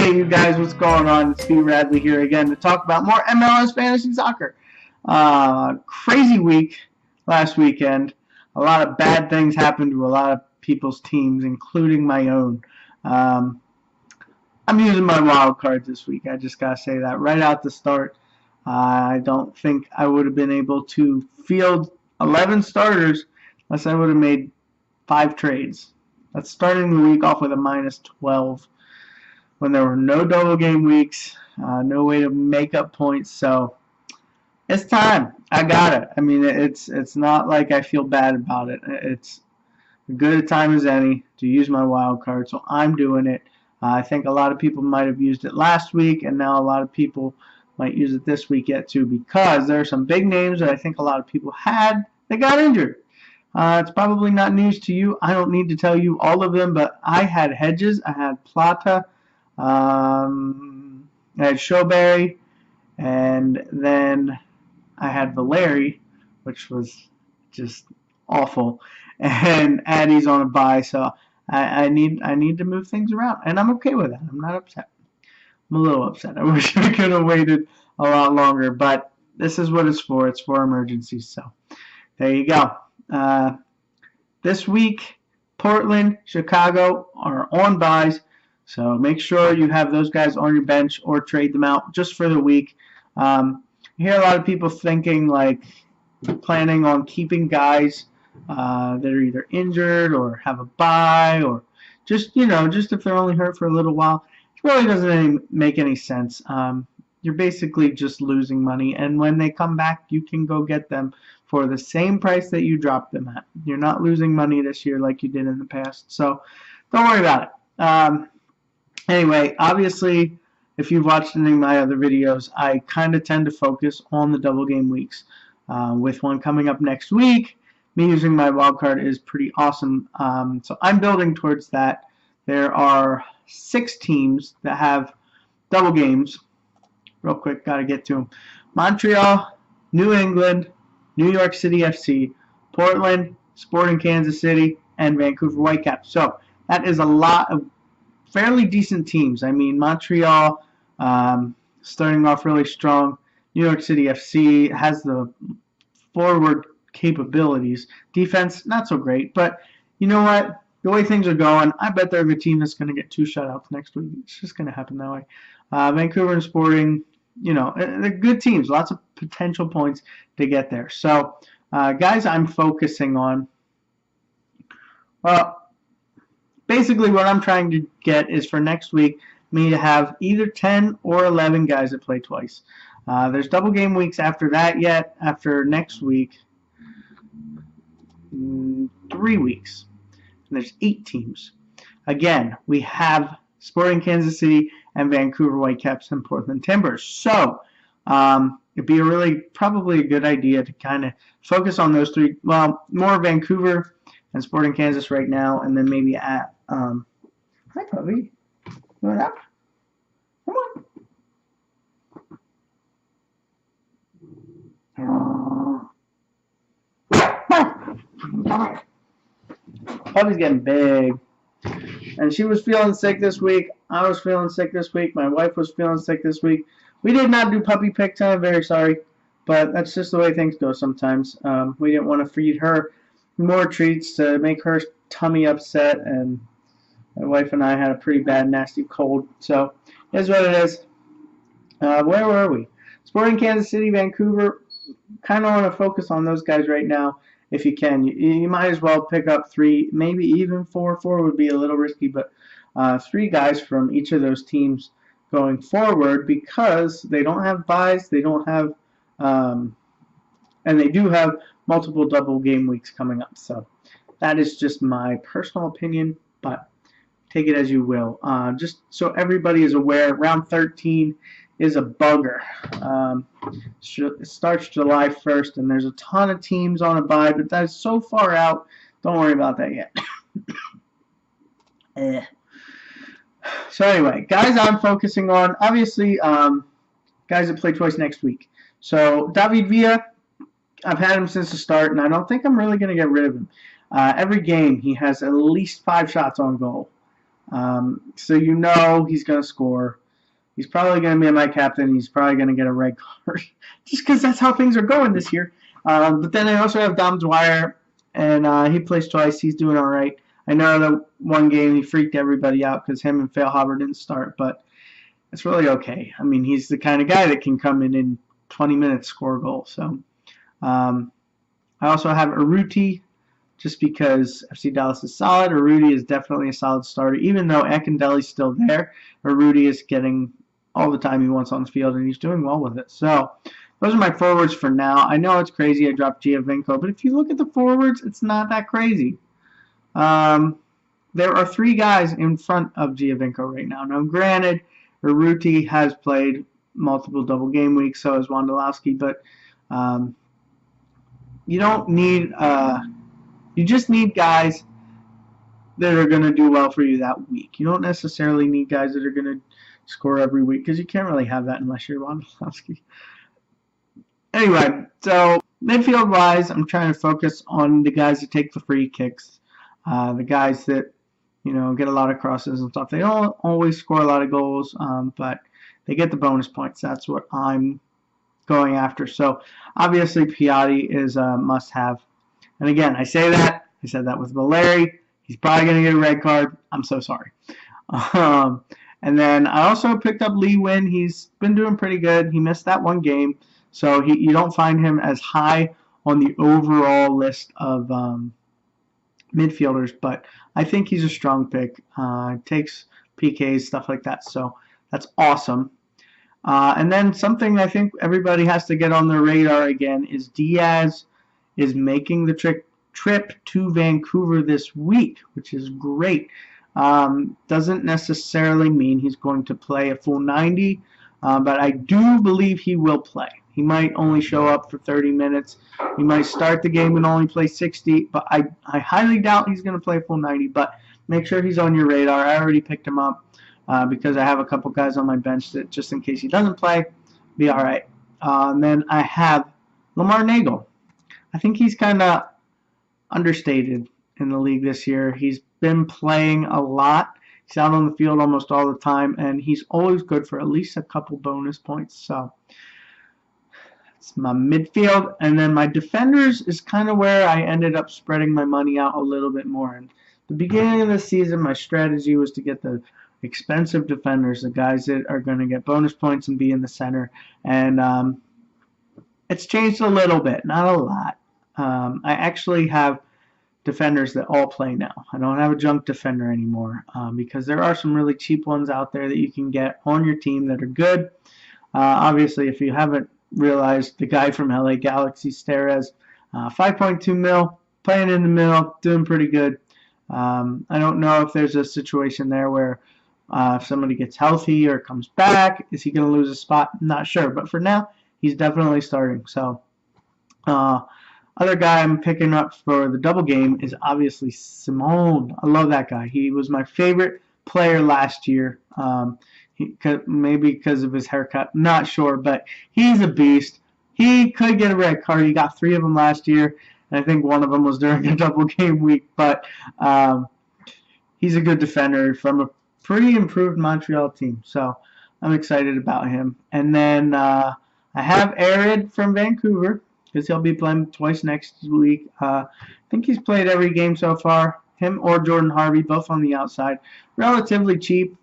Hey, you guys, what's going on? It's Steve Radley here again to talk about more MLS fantasy soccer. Crazy week last weekend. A lot of bad things happened to a lot of people's teams, including my own. I'm using my wild cards this week. I just gotta say that right out the start. I don't think I would have been able to field 11 starters unless I would have made 5 trades. That's starting the week off with a minus 12 when there were no double game weeks, no way to make up points. So it's time. I got it. I mean, it's not like I feel bad about it. It's as good a time as any to use my wild card. So I'm doing it. I think a lot of people might have used it last week, and now a lot of people might use it this week yet too, because there are some big names that I think a lot of people had that got injured. It's probably not news to you. I don't need to tell you all of them, but I had Hedges, I had Plata, I had Showberry, and then I had Valeri, which was just awful, and Addie's on a bye, so I need to move things around, and I'm okay with that. I'm not upset. I'm a little upset. I wish I could have waited a lot longer, but this is what it's for. It's for emergencies, so there you go. This week, Portland, Chicago are on buys, so make sure you have those guys on your bench or trade them out just for the week. I hear a lot of people thinking like planning on keeping guys that are either injured or have a bye, or just if they're only hurt for a little while. It really doesn't make any sense. You're basically just losing money, and when they come back, you can go get them for the same price that you dropped them at. You're not losing money this year like you did in the past, so don't worry about it. Anyway, obviously, if you've watched any of my other videos, I kind of tend to focus on the double game weeks. With one coming up next week, me using my wild card is pretty awesome. So I'm building towards that. There are 6 teams that have double games. Real quick, got to get to them. Montreal, New England, New York City FC, Portland, Sporting Kansas City, and Vancouver Whitecaps. So that is a lot of fairly decent teams. I mean, Montreal starting off really strong. New York City FC has the forward capabilities. Defense, not so great. But you know what? The way things are going, I bet they're a team that's going to get 2 shutouts next week. It's just going to happen that way. Vancouver and Sporting, they're good teams. Lots of potential points to get there. So, guys, I'm focusing on, well, basically what I'm trying to get is for next week, me to have either 10 or 11 guys that play twice. There's double game weeks after that yet. After next week, 3 weeks. And there's 8 teams. Again, we have Sporting Kansas City and Vancouver Whitecaps and Portland Timbers. So it'd be probably a good idea to kind of focus on those 3. Well, more Vancouver and Sporting Kansas right now, and then maybe at hi puppy, what up? Come on. Puppy's getting big. And she was feeling sick this week. I was feeling sick this week. My wife was feeling sick this week. We did not do puppy pick time. Very sorry. But that's just the way things go sometimes. We didn't want to feed her more treats to make her tummy upset. And my wife and I had a pretty bad, nasty cold. So, here's what it is. Where were we? Sporting Kansas City, Vancouver. Kind of want to focus on those guys right now. If you can, you might as well pick up 3, maybe even 4. 4 would be a little risky, but 3 guys from each of those teams going forward, because they don't have buys, they don't have, and they do have multiple double game weeks coming up. So that is just my personal opinion, but take it as you will. Just so everybody is aware, round 13 is a bugger. It starts July 1st, and there's a ton of teams on a bye, but that's so far out, don't worry about that yet. So anyway, guys I'm focusing on, obviously, guys that play twice next week. So David Villa, I've had him since the start, and I don't think I'm really going to get rid of him. Every game, he has at least 5 shots on goal. So you know he's going to score. He's probably going to be my captain. He's probably going to get a red card just because that's how things are going this year. But then I also have Dom Dwyer, and he plays twice. He's doing all right. I know that one game he freaked everybody out because him and Failhaber didn't start, but it's really okay. I mean, he's the kind of guy that can come in 20 minutes, score a goal. So I also have Urruti just because FC Dallas is solid. Urruti is definitely a solid starter. Even though Akindele's still there, Urruti is getting all the time he wants on the field, and he's doing well with it. So those are my forwards for now. I know it's crazy I dropped Giovinco, but if you look at the forwards, it's not that crazy. There are 3 guys in front of Giovinco right now. Now, granted, Urruti has played multiple double game weeks, so has Wondolowski, but you don't need you just need guys that are going to do well for you that week. You don't necessarily need guys that are going to score every week because you can't really have that unless you're Wondolowski. Anyway, so midfield-wise, I'm trying to focus on the guys that take the free kicks, the guys that get a lot of crosses and stuff. They don't always score a lot of goals, but they get the bonus points. That's what I'm going after. So obviously Piatti is a must-have. And again, I said that with Valeri. He's probably going to get a red card. I'm so sorry. And then I also picked up Lee Win. He's been doing pretty good. He missed that one game, so you don't find him as high on the overall list of midfielders, but I think he's a strong pick. Takes PKs, stuff like that, so that's awesome. And then something I think everybody has to get on their radar again is Diaz is making the trip to Vancouver this week, which is great. Doesn't necessarily mean he's going to play a full 90, but I do believe he will play. He might only show up for 30 minutes. He might start the game and only play 60, but I highly doubt he's going to play a full 90, but make sure he's on your radar. I already picked him up because I have a couple guys on my bench that just in case he doesn't play, be all right. And then I have Lamar Nagel. I think he's kind of understated in the league this year. He's been playing a lot. He's out on the field almost all the time, and he's always good for at least a couple bonus points. So it's my midfield. And then my defenders is kind of where I ended up spreading my money out a little bit more. And the beginning of the season, my strategy was to get the expensive defenders, the guys that are going to get bonus points and be in the center. And it's changed a little bit, not a lot. I actually have defenders that all play now. I don't have a junk defender anymore because there are some really cheap ones out there that you can get on your team that are good. Obviously, if you haven't realized, the guy from LA Galaxy, Steres, 5.2 mil, playing in the middle, doing pretty good. I don't know if there's a situation there where if somebody gets healthy or comes back, is he going to lose a spot? I'm not sure, but for now, he's definitely starting. So, other guy I'm picking up for the double game is obviously Simone. I love that guy. He was my favorite player last year. Maybe because of his haircut. Not sure, but he's a beast. He could get a red card. He got 3 of them last year, and I think one of them was during a double game week. But he's a good defender from a pretty improved Montreal team. So I'm excited about him. And then I have Arid from Vancouver, because he'll be playing twice next week. I think he's played every game so far. Him or Jordan Harvey, both on the outside. Relatively cheap.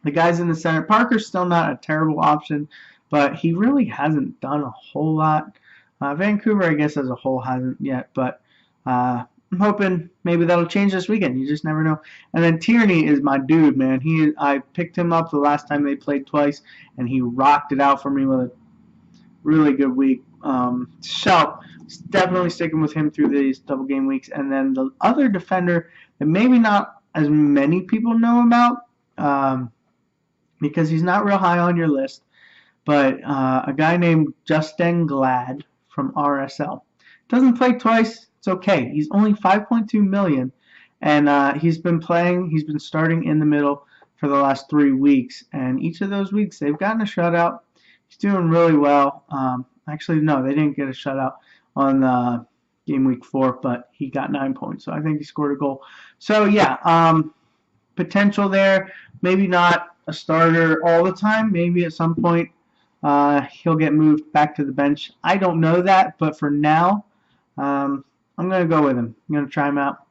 The guys in the center. Parker's still not a terrible option, but he really hasn't done a whole lot. Vancouver, I guess, as a whole hasn't yet, but I'm hoping maybe that'll change this weekend. You just never know. And then Tierney is my dude, man. I picked him up the last time they played twice, and he rocked it out for me with a really good week. So definitely sticking with him through these double game weeks. And then the other defender that maybe not as many people know about, because he's not real high on your list, but a guy named Justin Glad from RSL. Doesn't play twice. It's okay. He's only 5.2 million, and he's been starting in the middle for the last 3 weeks, and each of those weeks they've gotten a shutout. He's doing really well. Actually, no, they didn't get a shutout on game week 4, but he got 9 points, so I think he scored a goal. So yeah, potential there. Maybe not a starter all the time. Maybe at some point he'll get moved back to the bench. I don't know that, but for now, I'm going to go with him. I'm going to try him out,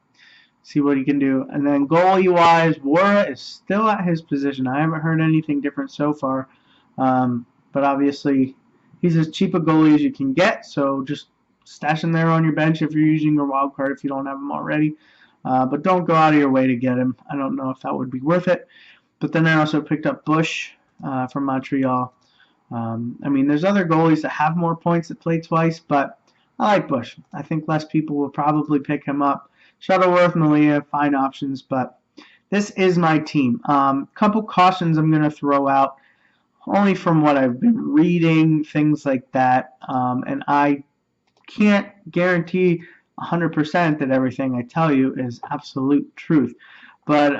see what he can do. And then goalie-wise, Wara is still at his position. I haven't heard anything different so far. But obviously, he's as cheap a goalie as you can get, so just stash him there on your bench if you're using your wild card if you don't have him already. But don't go out of your way to get him. I don't know if that would be worth it. But then I also picked up Bush from Montreal. I mean, there's other goalies that have more points that play twice, but I like Bush. I think less people will probably pick him up. Shuttleworth, Malia, fine options, but this is my team. Couple cautions I'm going to throw out, only from what I've been reading, things like that. And I can't guarantee 100% that everything I tell you is absolute truth. But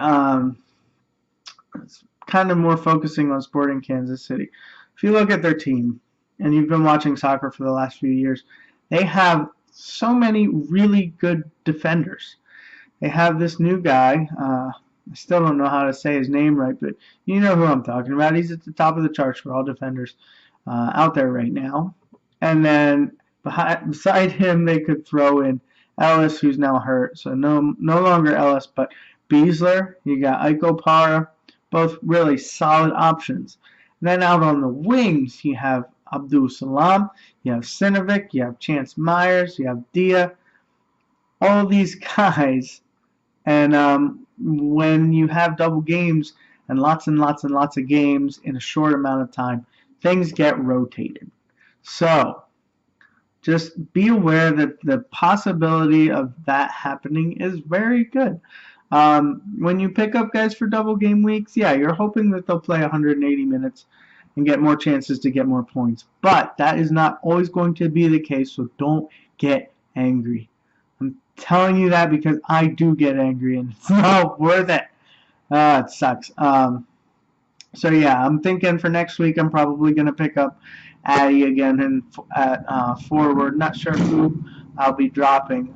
it's kind of more focusing on Sporting Kansas City. If you look at their team, and you've been watching soccer for the last few years, they have so many really good defenders. They have this new guy, I still don't know how to say his name right, but you know who I'm talking about. He's at the top of the charts for all defenders out there right now. And then beside him, they could throw in Ellis, who's now hurt. So no longer Ellis, but Beasler. You got Iko Para, both really solid options. And then out on the wings, you have Abdul Salam, you have Sinovic, you have Chance Myers, you have Dia. All these guys. And when you have double games and lots of games in a short amount of time, things get rotated. So just be aware that the possibility of that happening is very good. When you pick up guys for double game weeks, yeah, you're hoping that they'll play 180 minutes and get more chances to get more points. But that is not always going to be the case, so don't get angry. I'm telling you that because I do get angry, and it's not worth it. It sucks. So yeah, I'm thinking for next week I'm probably going to pick up Addy again and at forward. Not sure who I'll be dropping.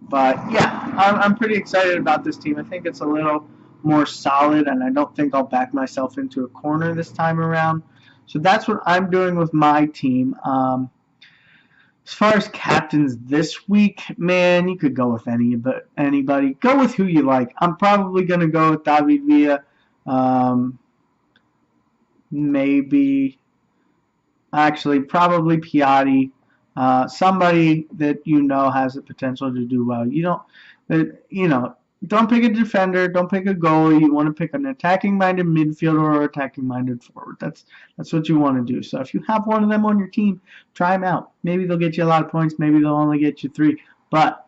But yeah, I'm pretty excited about this team. I think it's a little more solid, and I don't think I'll back myself into a corner this time around. So that's what I'm doing with my team. As far as captains this week, man, you could go with anybody. Go with who you like. I'm probably going to go with David Villa. Probably Piatti. Somebody that you know has the potential to do well. Don't pick a defender. Don't pick a goalie. You want to pick an attacking-minded midfielder or attacking-minded forward. That's what you want to do. So if you have one of them on your team, try them out. Maybe they'll get you a lot of points. Maybe they'll only get you 3. But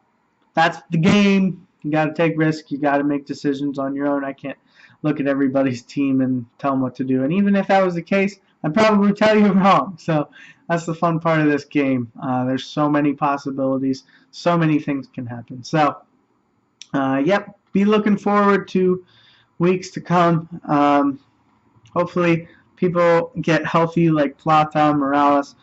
that's the game. You got to take risks. You got to make decisions on your own. I can't look at everybody's team and tell them what to do. And even if that was the case, I'd probably tell you wrong. So that's the fun part of this game. There's so many possibilities. So many things can happen. So yep, be looking forward to weeks to come. Hopefully people get healthy like Plata, Morales,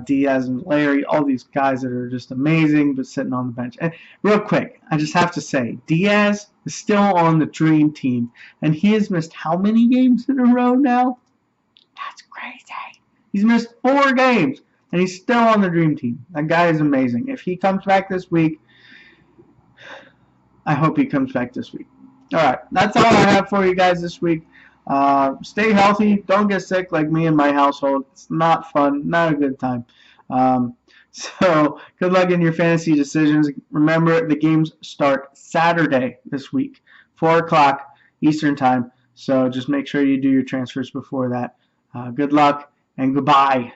Diaz, and Larry, all these guys that are just amazing but sitting on the bench. And real quick, I just have to say, Diaz is still on the dream team, and he has missed how many games in a row now? That's crazy. He's missed 4 games, and he's still on the dream team. That guy is amazing. If he comes back this week, I hope he comes back this week. All right, that's all I have for you guys this week. Stay healthy. Don't get sick like me and my household. It's not fun. Not a good time. So good luck in your fantasy decisions. Remember, the games start Saturday this week, 4 o'clock Eastern time. So just make sure you do your transfers before that. Good luck and goodbye.